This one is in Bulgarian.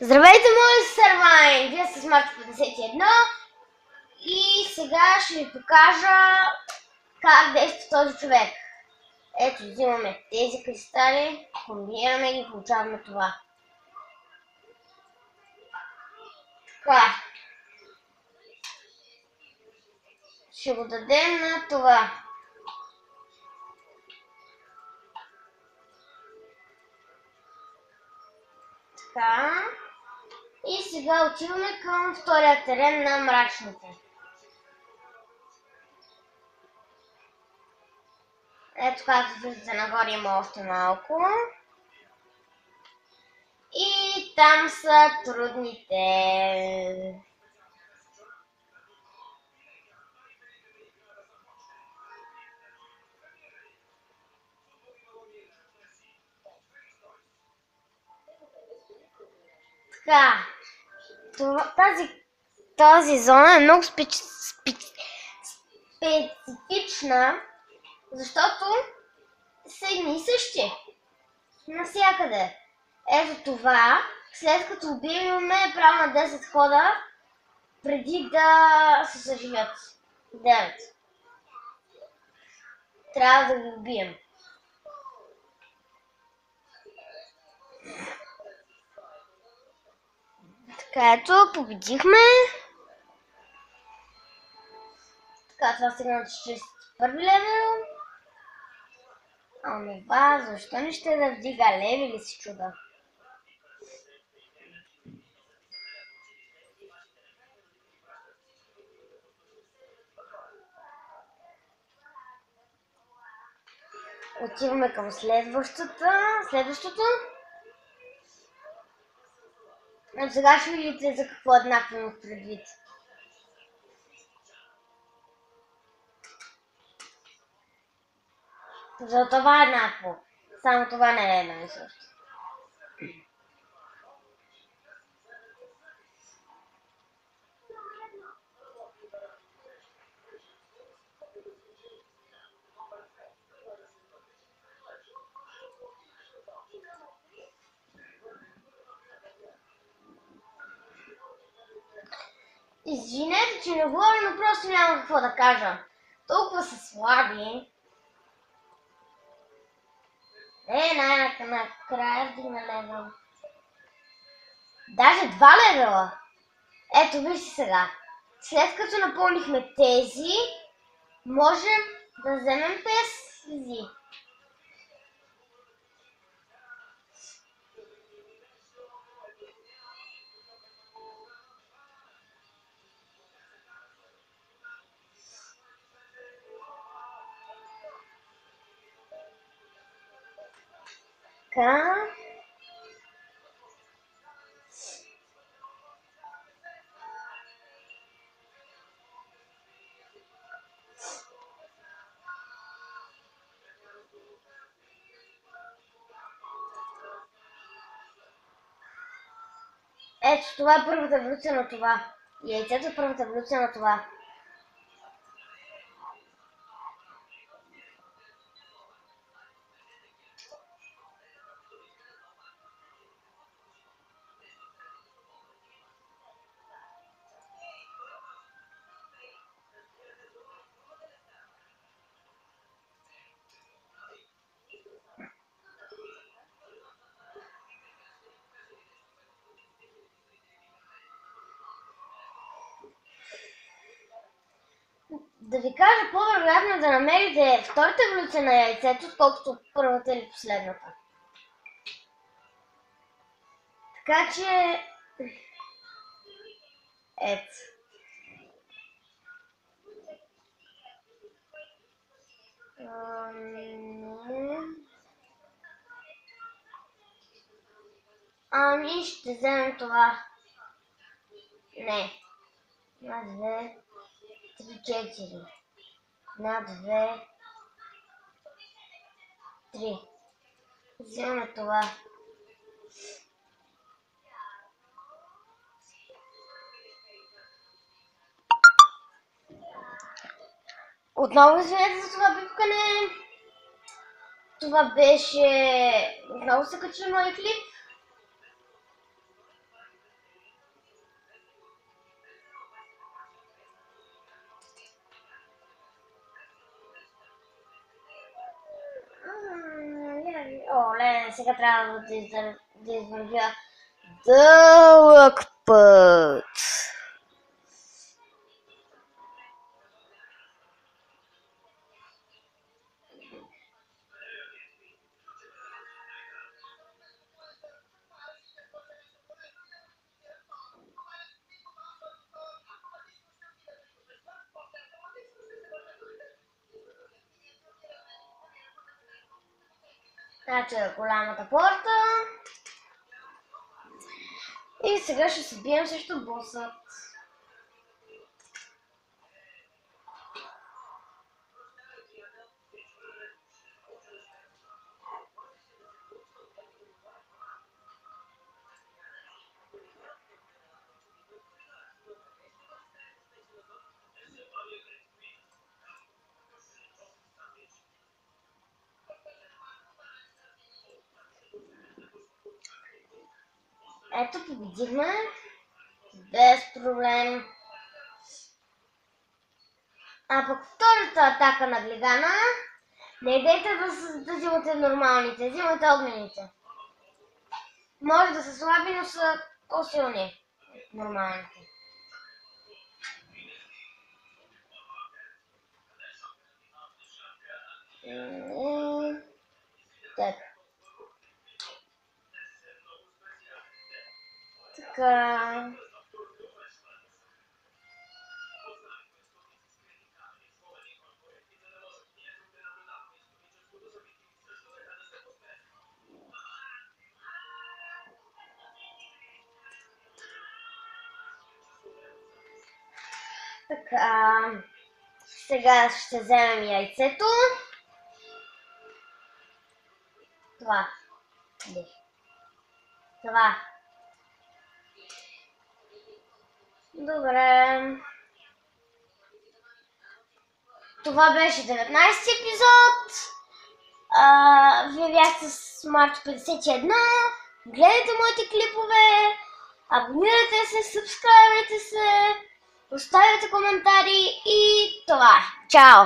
Здравейте, мои сървани! Вие сте с Марко 51 и сега ще ви покажа как действа този човек. Ето, взимаме тези кристали, комбинираме ги и получаваме това. Така. Ще го дадем на това. Така. И сега отиваме към втория терен на мрачните. Ето, както виждате, нагоре има още малко. И там са трудните. Така, тази зона е много специфична, защото са едни и същи навсякъде. Ето това, след като убием, имаме право на 10 хода, преди да се съживят. 9. Трябва да ги убием. Така, ето, победихме. Така, това стигна до 41 левел. Ами ба, защо не ще да вдига левели, си чуда? Отиваме към следващото. Но сега ще видите за какво еднакво имах предвид. За това е еднакво. Само това не е едно и също. Извинете, че не говоря, но просто няма какво да кажа. Толкова са слаби. Накрая вдигна левел. Даже 2 левела. Ето, вижте сега. След като напълнихме тези, можем да вземем тези. Така. Ето, това е първата еволюция на това. Яйцето е първата еволюция на това. Да ви кажа, по-вероятно е да намерите втората еволюция на яйцето, отколкото първата или последната. Така че... Ето. Ами ще вземем това. Не. На 2, 3, 4. На 2, 3. Вземем това. Отново извинете за това пипкане. Това беше... Отново се качи на моя клип. Оле, сега трябва да извървя дълъг път. Значи голямата порта. И сега ще се бием срещу босът. Ето, победихме. Без проблем. А пък втората атака на Глигана, не идейте да взимате нормалните, взимате огнените. Може да са слаби, но са по-силни от нормалните. Така. Така, сега ще вземем яйцето. Това. Това. Добре. Това беше 19-ти епизод. Вие бяхте с Марч 51. Гледайте моите клипове. Абонирайте се, сабскрайбвайте се. Оставяйте коментари и това. Чао!